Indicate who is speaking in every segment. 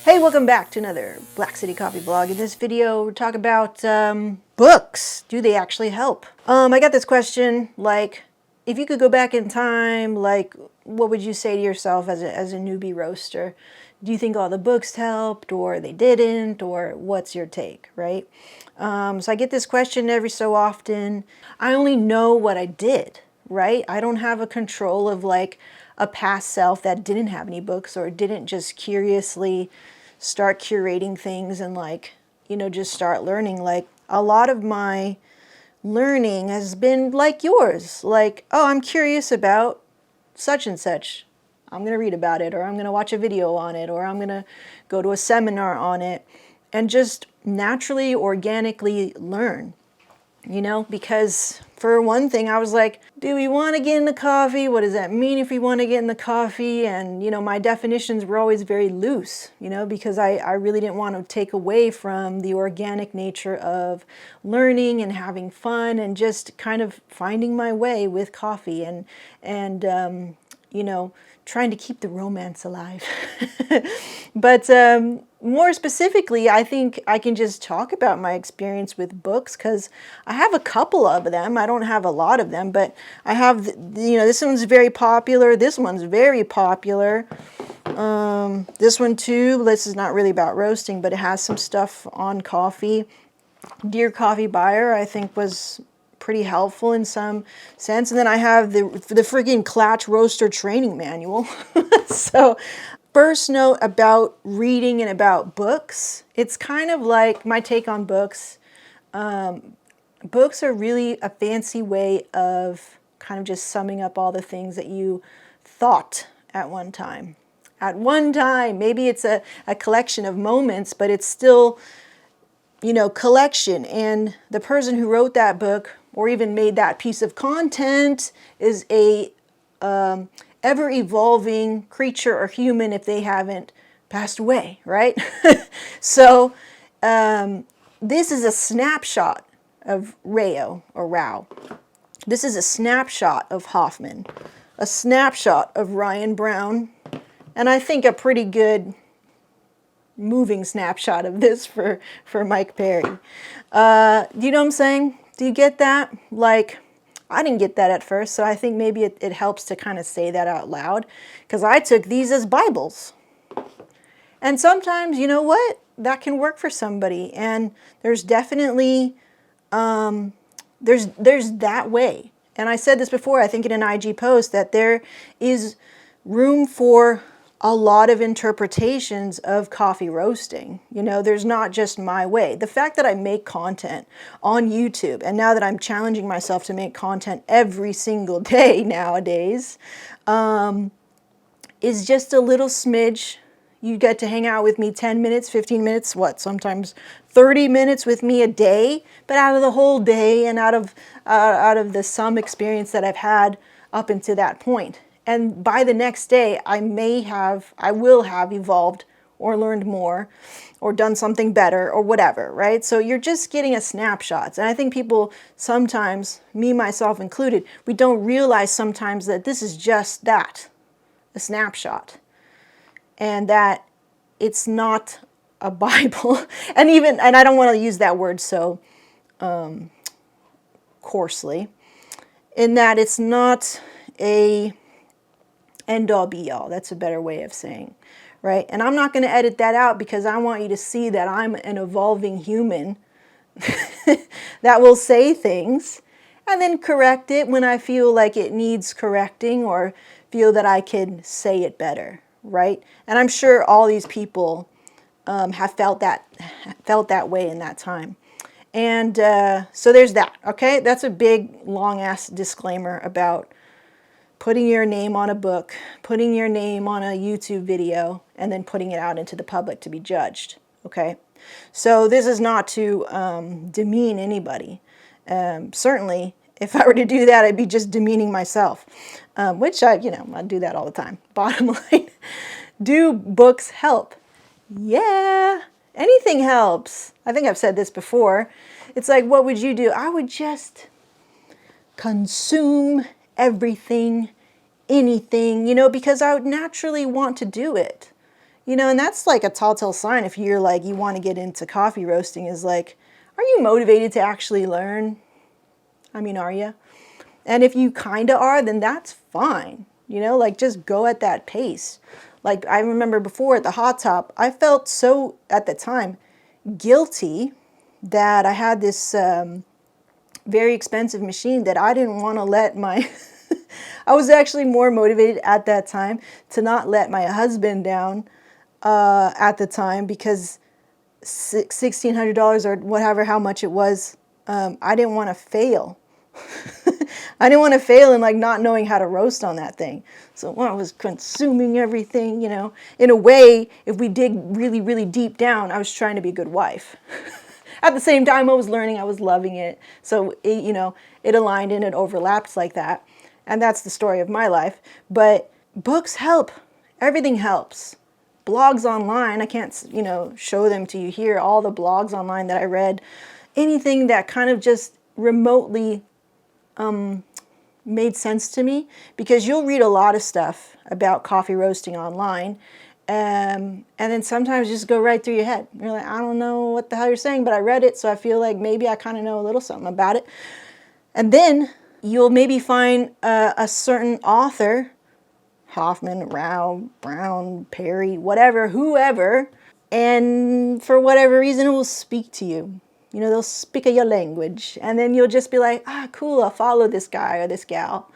Speaker 1: Hey, welcome back to another Black City Coffee vlog. In this video, we're talking about books. Do they actually help? I got this question, like, if you could go back in time, like, what would you say to yourself as a newbie roaster? Do you think all the books helped, or they didn't, or what's your take, right? So I get this question every so often. I only know what I did, right? I don't have a control of like a past self that didn't have any books or didn't just curiously start curating things and like, just start learning. Like a lot of my learning has been like yours. Like, oh, I'm curious about such and such. I'm going to read about it, or I'm going to watch a video on it, or I'm going to go to a seminar on it and just naturally, organically learn. Because for one thing, I was like, do we want to get into coffee? What does that mean if we want to get into coffee? And, my definitions were always very loose, because I really didn't want to take away from the organic nature of learning and having fun and just kind of finding my way with coffee and trying to keep the romance alive. But more specifically, I think I can just talk about my experience with books because I have a couple of them. I don't have a lot of them, but I have, this one's very popular. This one's very popular. This one too. This is not really about roasting, but it has some stuff on coffee. Dear Coffee Buyer, I think was pretty helpful in some sense. And then I have the friggin' Klatch Roaster Training Manual. So first note about reading and about books. It's kind of like my take on books. Books are really a fancy way of kind of just summing up all the things that you thought at one time. At one time, maybe it's a collection of moments, but it's still, collection. And the person who wrote that book or even made that piece of content is a ever-evolving creature or human if they haven't passed away, right? So this is a snapshot of Rao or Rao. This is a snapshot of Hoffman, a snapshot of Ryan Brown, and I think a pretty good moving snapshot of this for Mike Perry. Do you know what I'm saying? Do you get that? Like, I didn't get that at first, so I think maybe it helps to kind of say that out loud, because I took these as Bibles. And sometimes, you know what? That can work for somebody, and there's definitely, there's that way. And I said this before, I think in an IG post, that there is room for a lot of interpretations of coffee roasting. There's not just my way. The fact that I make content on YouTube, and now that I'm challenging myself to make content every single day nowadays, is just a little smidge. You get to hang out with me 10 minutes, 15 minutes, sometimes 30 minutes with me a day, but out of the whole day and out of the some experience that I've had up until that point. And by the next day, I will have evolved or learned more or done something better or whatever, right? So you're just getting a snapshot. And I think people sometimes, me, myself included, we don't realize sometimes that this is just that, a snapshot. And that it's not a Bible. And I don't want to use that word so coarsely, in that it's not a end-all be-all. That's a better way of saying, right? And I'm not going to edit that out because I want you to see that I'm an evolving human that will say things and then correct it when I feel like it needs correcting or feel that I can say it better, right? And I'm sure all these people have felt that way in that time. And so there's that, okay? That's a big, long-ass disclaimer about putting your name on a book, putting your name on a YouTube video, and then putting it out into the public to be judged, okay? So this is not to demean anybody. Certainly, if I were to do that, I'd be just demeaning myself, which I do that all the time. Bottom line, do books help? Yeah, anything helps. I think I've said this before. It's like, what would you do? I would just consume everything, anything, because I would naturally want to do it. You know, and that's like a telltale sign if you're like, you want to get into coffee roasting, is like, are you motivated to actually learn? I mean, are you? And if you kind of are, then that's fine. You know, like just go at that pace. Like I remember before at the hot top, I felt so at the time guilty that I had this very expensive machine that I didn't want to let my, I was actually more motivated at that time to not let my husband down at the time, because $1,600 or whatever, how much it was, I didn't want to fail. I didn't want to fail in like not knowing how to roast on that thing. So when I was consuming everything, you know, in a way, if we dig really, really deep down, I was trying to be a good wife. At the same time, I was learning, I was loving it. So, it, you know, it aligned and it overlaps like that. And that's the story of my life. But books help. Everything helps. Blogs online, I can't, you know, show them to you here. All the blogs online that I read, anything that kind of just remotely made sense to me, because you'll read a lot of stuff about coffee roasting online, and then sometimes just go right through your head. You're like, I don't know what the hell you're saying, but I read it, so I feel like maybe I kind of know a little something about it. And then you'll maybe find a certain author, Hoffman, Rao, Brown, Perry, whatever, whoever, and for whatever reason it will speak to you. You know, they'll speak your language, and then you'll just be like, ah, cool, I'll follow this guy or this gal,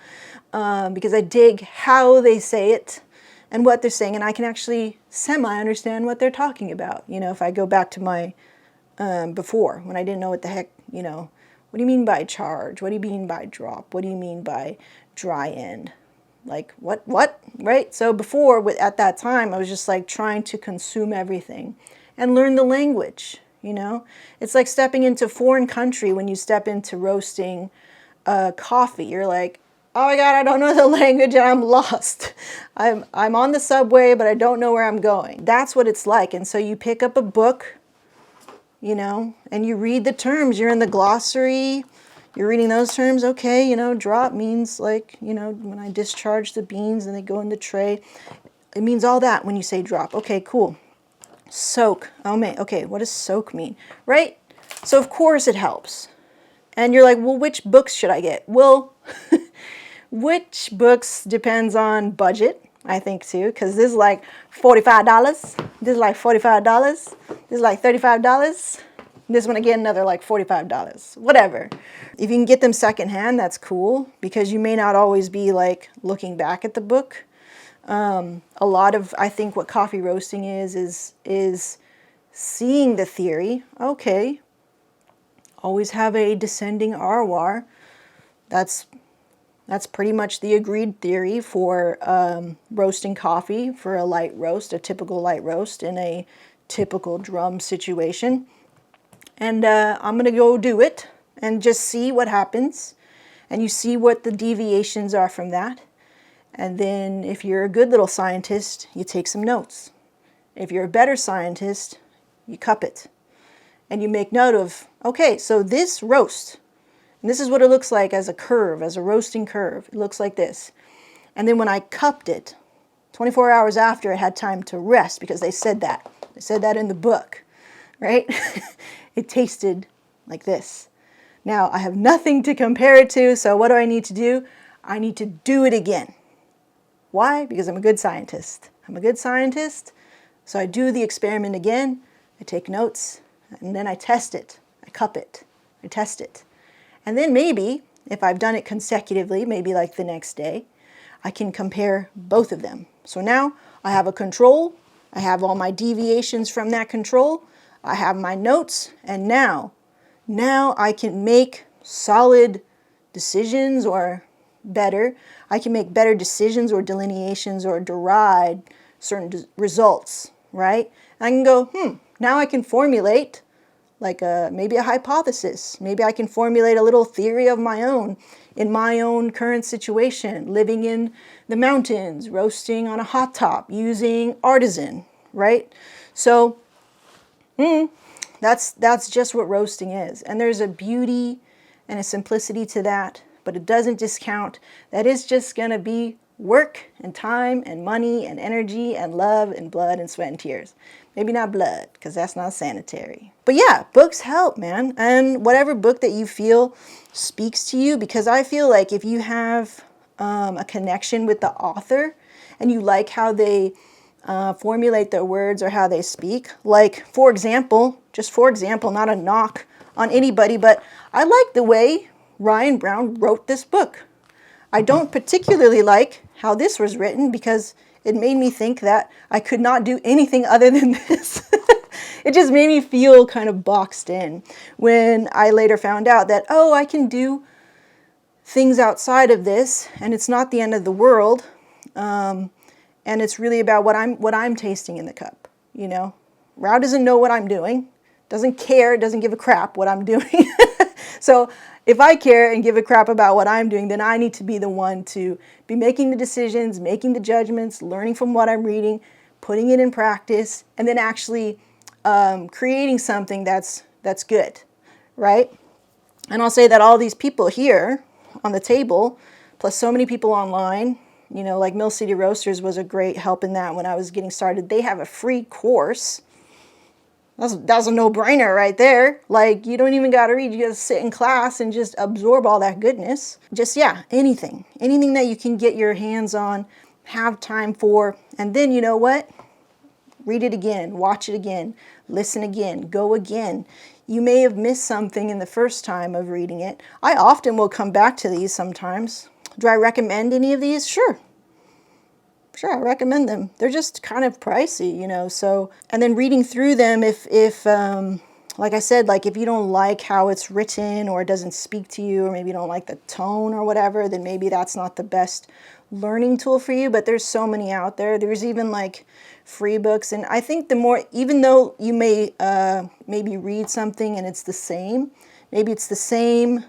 Speaker 1: because I dig how they say it and what they're saying, and I can actually semi-understand what they're talking about. You know, if I go back to my before, when I didn't know what the heck, you know, what do you mean by charge? What do you mean by drop? What do you mean by dry end? Like, what, right? So before, at that time, I was just like trying to consume everything and learn the language. You know, it's like stepping into a foreign country. When you step into roasting coffee, you're like, oh my God, I don't know the language and I'm lost. I'm on the subway, but I don't know where I'm going. That's what it's like. And so you pick up a book, you know, and you read the terms. You're in the glossary. You're reading those terms. Okay, you know, drop means like, you know, when I discharge the beans and they go in the tray. It means all that when you say drop. Okay, cool. Soak. Oh man, okay, what does soak mean? Right? So of course it helps. And you're like, well, which books should I get? Well, which books depends on budget, I think too, because this is like $45. This is like $45. This is like $35. This one again, another like $45. Whatever. If you can get them secondhand, that's cool, because you may not always be like looking back at the book. A lot of, I think what coffee roasting is seeing the theory. Okay, always have a descending arwar. That's pretty much the agreed theory for roasting coffee, for a light roast, a typical light roast in a typical drum situation. And I'm going to go do it and just see what happens. And you see what the deviations are from that. And then if you're a good little scientist, you take some notes. If you're a better scientist, you cup it. And you make note of, okay, so this roast, and this is what it looks like as a curve, as a roasting curve. It looks like this. And then when I cupped it, 24 hours after, it had time to rest, because they said that. They said that in the book, right? It tasted like this. Now, I have nothing to compare it to, so what do I need to do? I need to do it again. Why? Because I'm a good scientist. I'm a good scientist, so I do the experiment again. I take notes, and then I test it. I cup it. I test it. And then maybe, if I've done it consecutively, maybe like the next day, I can compare both of them. So now I have a control. I have all my deviations from that control. I have my notes, and now I can make solid decisions, or better, I can make better decisions or delineations or deride certain results, right? I can go, now I can formulate like maybe a hypothesis. Maybe I can formulate a little theory of my own in my own current situation, living in the mountains, roasting on a hot top, using artisan, right? So that's just what roasting is. And there's a beauty and a simplicity to that, but it doesn't discount that it's just going to be work and time and money and energy and love and blood and sweat and tears. Maybe not blood, because that's not sanitary. But yeah, books help, man. And whatever book that you feel speaks to you, because I feel like if you have a connection with the author and you like how they formulate their words or how they speak, like, for example, just for example, not a knock on anybody, but I like the way Ryan Brown wrote this book. I don't particularly like how this was written because it made me think that I could not do anything other than this. It just made me feel kind of boxed in when I later found out that, oh, I can do things outside of this and it's not the end of the world. And it's really about what I'm tasting in the cup, you know. Rao doesn't know what I'm doing, doesn't care, doesn't give a crap what I'm doing. So if I care and give a crap about what I'm doing, then I need to be the one to be making the decisions, making the judgments, learning from what I'm reading, putting it in practice, and then actually creating something that's good, right? And I'll say that all these people here on the table, plus so many people online, you know, like Mill City Roasters was a great help in that when I was getting started. They have a free course. That's a no-brainer right there. Like, you don't even got to read. You got to sit in class and just absorb all that goodness. Just, yeah, anything that you can get your hands on, have time for. And then, you know what? Read it again, watch it again, listen again, go again. You may have missed something in the first time of reading it. I often will come back to these sometimes. Do I recommend any of these? Sure, I recommend them. They're just kind of pricey, you know, so, and then reading through them, if like I said, like if you don't like how it's written or it doesn't speak to you, or maybe you don't like the tone or whatever, then maybe that's not the best learning tool for you. But there's so many out there. There's even like free books. And I think the more, even though you may maybe read something and it's the same, maybe it's the same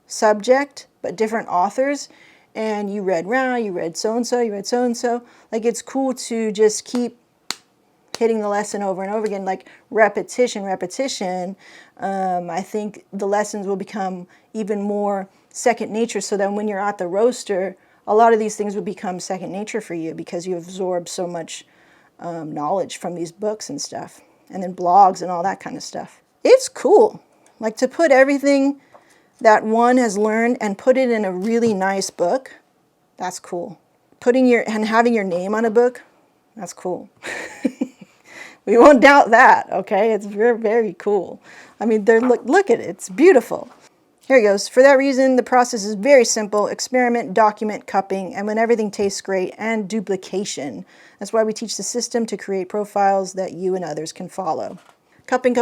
Speaker 1: subject, but different authors, and you read Rao, you read so-and-so, you read so-and-so. Like, it's cool to just keep hitting the lesson over and over again, like repetition. I think the lessons will become even more second nature, so that when you're at the roaster, a lot of these things will become second nature for you because you absorb so much knowledge from these books and stuff, and then blogs and all that kind of stuff. It's cool, like, to put everything that one has learned and put it in a really nice book. That's cool. Having your name on a book, that's cool. We won't doubt that, okay? It's very, very cool. I mean, look at it. It's beautiful. Here it goes. For that reason, the process is very simple. Experiment, document, cupping, and when everything tastes great, and duplication. That's why we teach the system to create profiles that you and others can follow. Cupping.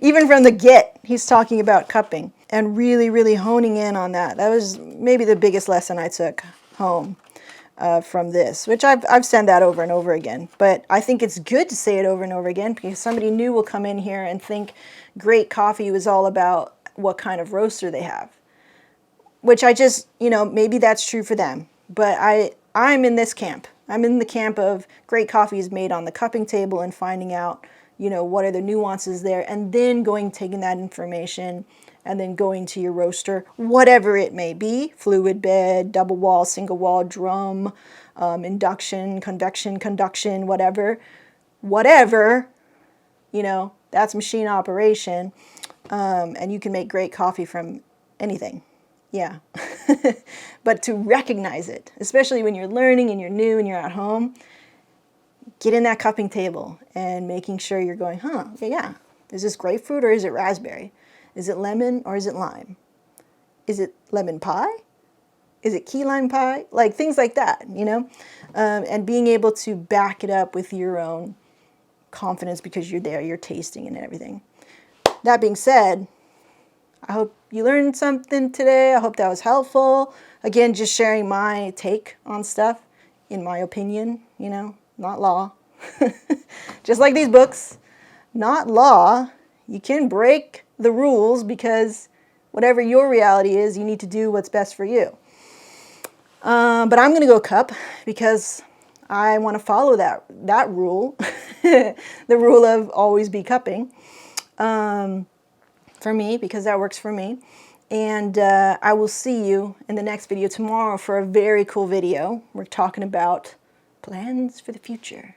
Speaker 1: Even from the get, he's talking about cupping and really, really honing in on that. That was maybe the biggest lesson I took home from this, which I've said that over and over again. But I think it's good to say it over and over again because somebody new will come in here and think great coffee was all about what kind of roaster they have. Which I just, you know, maybe that's true for them. But I'm in this camp. I'm in the camp of great coffee is made on the cupping table and finding out, you know, what are the nuances there, and then taking that information and then going to your roaster, whatever it may be, fluid bed, double wall, single wall, drum, induction, convection, conduction, whatever, you know, that's machine operation, and you can make great coffee from anything. Yeah. But to recognize it, especially when you're learning and you're new and you're at home, get in that cupping table and making sure you're going, yeah. Is this grapefruit or is it raspberry? Is it lemon or is it lime? Is it lemon pie? Is it key lime pie? Like things like that, you know? And being able to back it up with your own confidence because you're there, you're tasting and everything. That being said, I hope you learned something today. I hope that was helpful. Again, just sharing my take on stuff, in my opinion, you know, not law. Just like these books, not law. You can break the rules because whatever your reality is, you need to do what's best for you. But I'm going to go cup because I want to follow that rule, the rule of always be cupping. For me, because that works for me. And I will see you in the next video tomorrow for a very cool video. We're talking about plans for the future.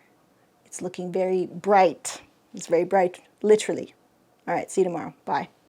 Speaker 1: It's looking very bright. It's very bright, literally. All right, see you tomorrow. Bye.